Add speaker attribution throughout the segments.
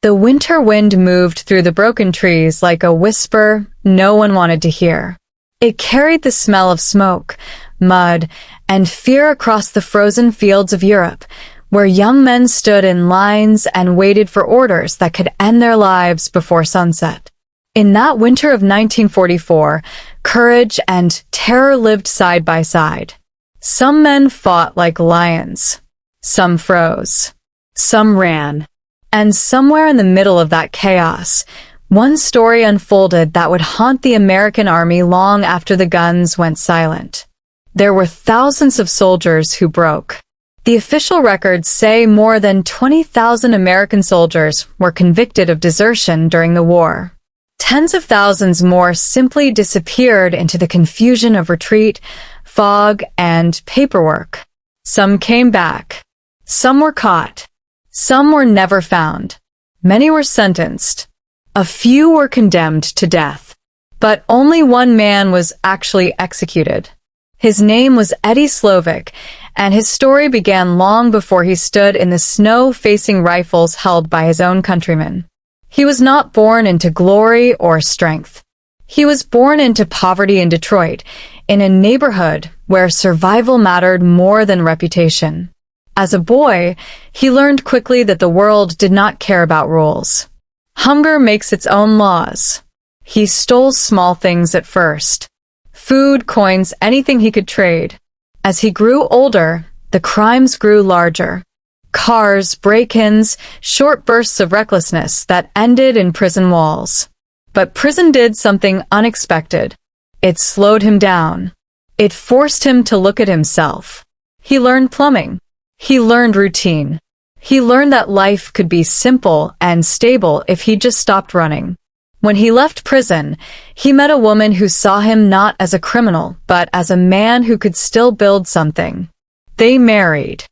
Speaker 1: The winter wind moved through the broken trees like a whisper no one wanted to hear. It carried the smell of smoke, mud, and fear across the frozen fields of Europe, where young men stood in lines and waited for orders that could end their lives before sunset. In that winter of 1944, courage and terror lived side by side. Some men fought like lions. Some froze. Some ran. And somewhere in the middle of that chaos, one story unfolded that would haunt the American army long after the guns went silent. There were thousands of soldiers who broke. The official records say more than 20,000 American soldiers were convicted of desertion during the war. Tens of thousands more simply disappeared into the confusion of retreat, fog, and paperwork. Some came back. Some were caught. Some were never found. Many were sentenced. A few were condemned to death. But only one man was actually executed. His name was Eddie Slovik, and his story began long before he stood in the snow facing rifles held by his own countrymen. He was not born into glory or strength. He was born into poverty in Detroit, in a neighborhood where survival mattered more than reputation. As a boy, he learned quickly that the world did not care about rules. Hunger makes its own laws. He stole small things at first. Food, coins, anything he could trade. As he grew older, the crimes grew larger. Cars, break-ins, short bursts of recklessness that ended in prison walls. But prison did something unexpected. It slowed him down. It forced him to look at himself. He learned plumbing. He learned routine. He learned that life could be simple and stable if he just stopped running. When he left prison, he met a woman who saw him not as a criminal, but as a man who could still build something. They married.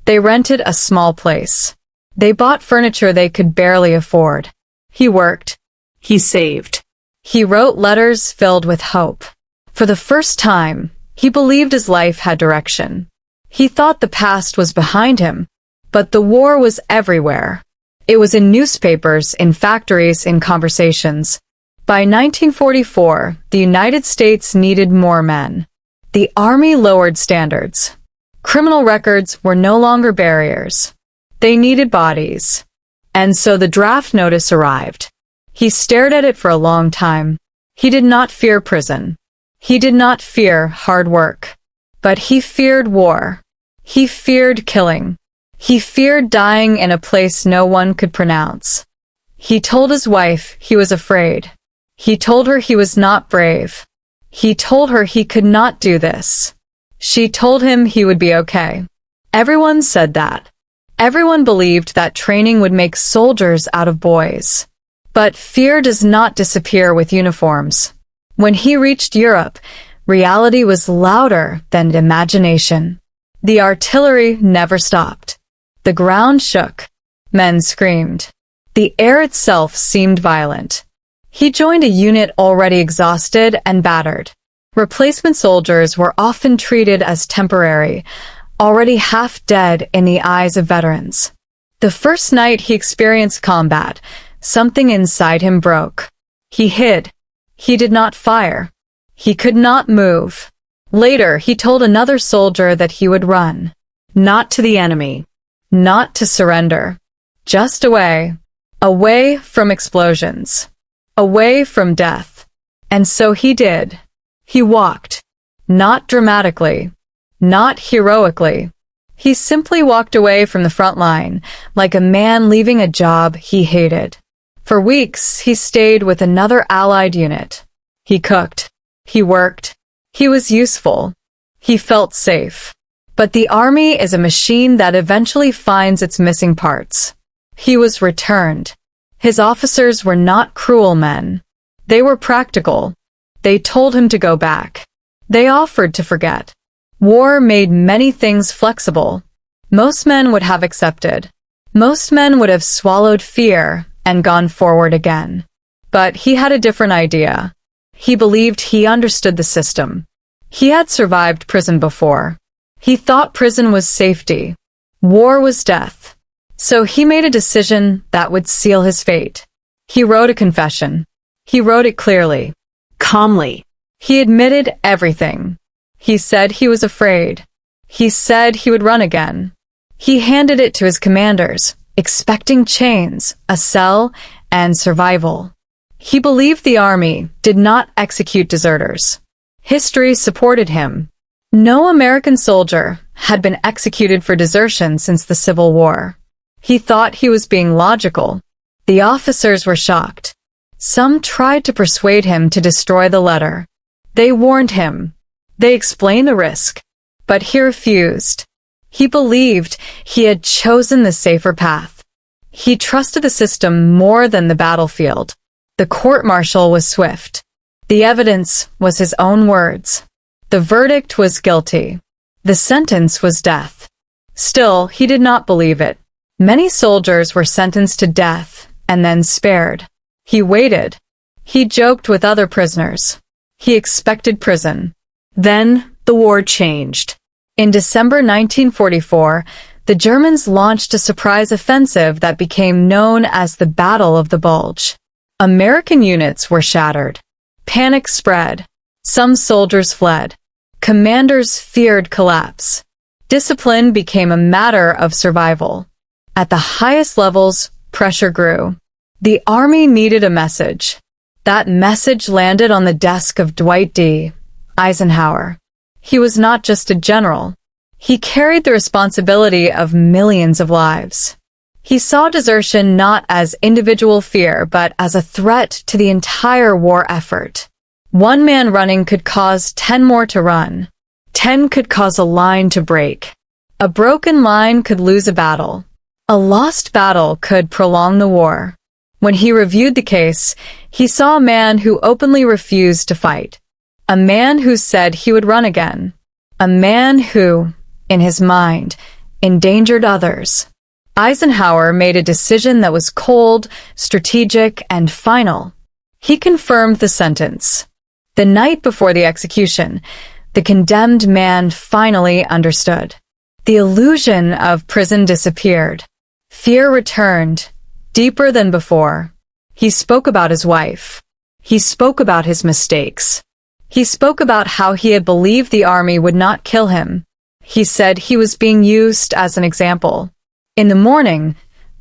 Speaker 1: They rented a small place. They bought furniture they could barely afford. He worked. He saved. He wrote letters filled with hope. For the first time, he believed his life had direction. He thought the past was behind him, but the war was everywhere. It was in newspapers, in factories, in conversations. By 1944, the United States needed more men. The army lowered standards. Criminal records were no longer barriers. They needed bodies. And so the draft notice arrived. He stared at it for a long time. He did not fear prison. He did not fear hard work. But he feared war. He feared killing. He feared dying in a place no one could pronounce. He told his wife he was afraid. He told her he was not brave. He told her he could not do this. She told him he would be okay. Everyone said that. Everyone believed that training would make soldiers out of boys. But fear does not disappear with uniforms. When he reached Europe, reality was louder than imagination. The artillery never stopped. The ground shook. Men screamed. The air itself seemed violent. He joined a unit already exhausted and battered. Replacement soldiers were often treated as temporary, already half dead in the eyes of veterans. The first night he experienced combat, something inside him broke. He hid. He did not fire. He could not move. Later, he told another soldier that he would run. Not to the enemy. Not to surrender. Just away. Away from explosions. Away from death. And so he did. He walked. Not dramatically. Not heroically. He simply walked away from the front line, like a man leaving a job he hated. For weeks, he stayed with another Allied unit. He cooked. He worked. He was useful. He felt safe. But the army is a machine that eventually finds its missing parts. He was returned. His officers were not cruel men. They were practical. They told him to go back. They offered to forget. War made many things flexible. Most men would have accepted. Most men would have swallowed fear and gone forward again. But he had a different idea. He believed he understood the system. He had survived prison before. He thought prison was safety. War was death. So he made a decision that would seal his fate. He wrote a confession. He wrote it clearly, calmly. He admitted everything. He said he was afraid. He said he would run again. He handed it to his commanders, expecting chains, a cell, and survival. He believed the army did not execute deserters. History supported him. No American soldier had been executed for desertion since the Civil War. He thought he was being logical. The officers were shocked. Some tried to persuade him to destroy the letter. They warned him. They explained the risk. But he refused. He believed he had chosen the safer path. He trusted the system more than the battlefield. The court-martial was swift. The evidence was his own words. The verdict was guilty. The sentence was death. Still, he did not believe it. Many soldiers were sentenced to death and then spared. He waited. He joked with other prisoners. He expected prison. Then the war changed. In December 1944, the Germans launched a surprise offensive that became known as the Battle of the Bulge. American units were shattered. Panic spread. Some soldiers fled. Commanders feared collapse. Discipline became a matter of survival. At the highest levels, pressure grew. The army needed a message. That message landed on the desk of Dwight D. Eisenhower. He was not just a general. He carried the responsibility of millions of lives. He saw desertion not as individual fear, but as a threat to the entire war effort. One man running could cause 10 more to run. 10 could cause a line to break. A broken line could lose a battle. A lost battle could prolong the war. When he reviewed the case, he saw a man who openly refused to fight. A man who said he would run again. A man who, in his mind, endangered others. Eisenhower made a decision that was cold, strategic, and final. He confirmed the sentence. The night before the execution, the condemned man finally understood. The illusion of prison disappeared. Fear returned, deeper than before. He spoke about his wife. He spoke about his mistakes. He spoke about how he had believed the army would not kill him. He said he was being used as an example. In the morning,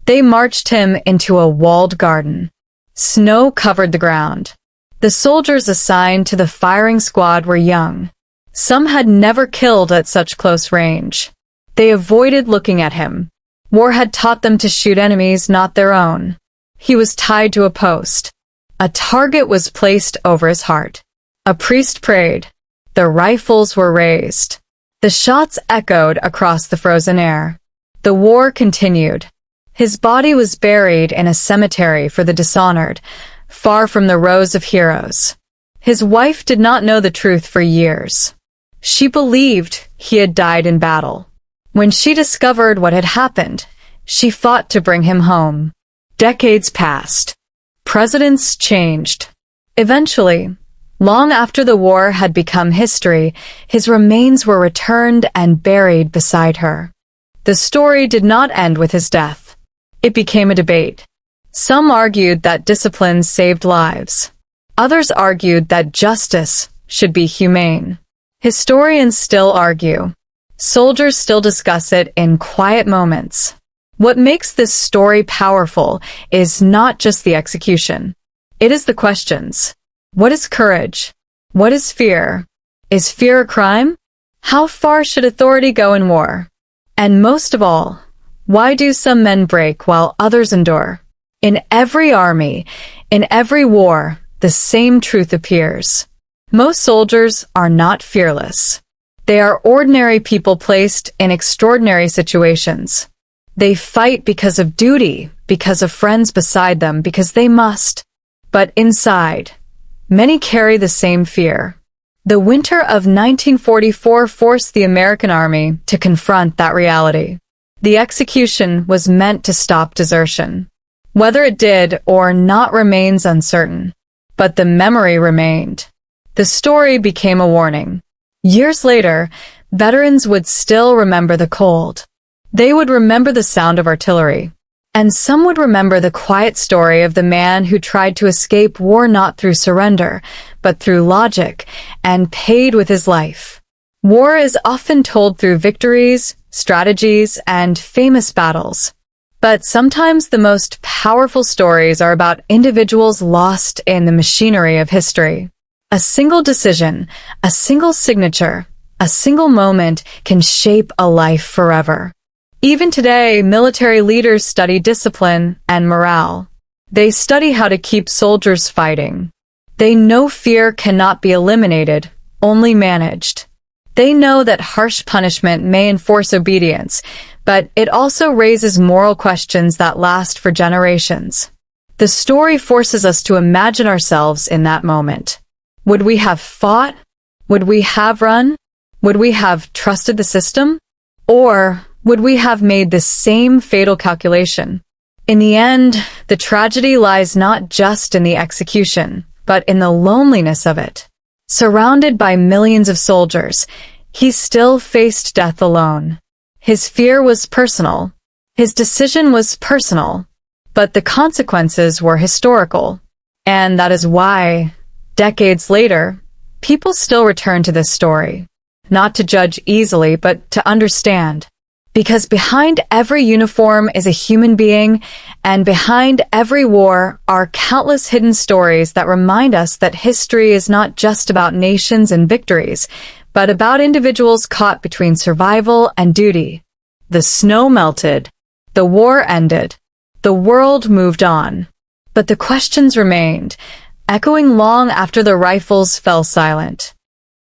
Speaker 1: they marched him into a walled garden. Snow covered the ground. The soldiers assigned to the firing squad were young. Some had never killed at such close range. They avoided looking at him. War had taught them to shoot enemies, not their own. He was tied to a post. A target was placed over his heart. A priest prayed. The rifles were raised. The shots echoed across the frozen air. The war continued. His body was buried in a cemetery for the dishonored, far from the rows of heroes. His wife did not know the truth for years. She believed he had died in battle. When she discovered what had happened, she fought to bring him home. Decades passed. Presidents changed. Eventually, long after the war had become history, his remains were returned and buried beside her. The story did not end with his death. It became a debate. Some argued that discipline saved lives. Others argued that justice should be humane. Historians still argue. Soldiers still discuss it in quiet moments. What makes this story powerful is not just the execution. It is the questions. What is courage? What is fear? Is fear a crime? How far should authority go in war? And most of all, why do some men break while others endure? In every army, in every war, the same truth appears. Most soldiers are not fearless. They are ordinary people placed in extraordinary situations. They fight because of duty, because of friends beside them, because they must. But inside, many carry the same fear. The winter of 1944 forced the American army to confront that reality. The execution was meant to stop desertion. Whether it did or not remains uncertain, but the memory remained. The story became a warning. Years later, veterans would still remember the cold. They would remember the sound of artillery. And some would remember the quiet story of the man who tried to escape war not through surrender, but through logic, and paid with his life. War is often told through victories, strategies, and famous battles. But sometimes the most powerful stories are about individuals lost in the machinery of history. A single decision, a single signature, a single moment can shape a life forever. Even today, military leaders study discipline and morale. They study how to keep soldiers fighting. They know fear cannot be eliminated, only managed. They know that harsh punishment may enforce obedience, but it also raises moral questions that last for generations. The story forces us to imagine ourselves in that moment. Would we have fought? Would we have run? Would we have trusted the system? Or would we have made the same fatal calculation? In the end, the tragedy lies not just in the execution, but in the loneliness of it. Surrounded by millions of soldiers, he still faced death alone. His fear was personal. His decision was personal. But the consequences were historical. And that is why, decades later, people still return to this story. Not to judge easily, but to understand. Because behind every uniform is a human being, and behind every war are countless hidden stories that remind us that history is not just about nations and victories, but about individuals caught between survival and duty. The snow melted. The war ended. The world moved on. But the questions remained, echoing long after the rifles fell silent.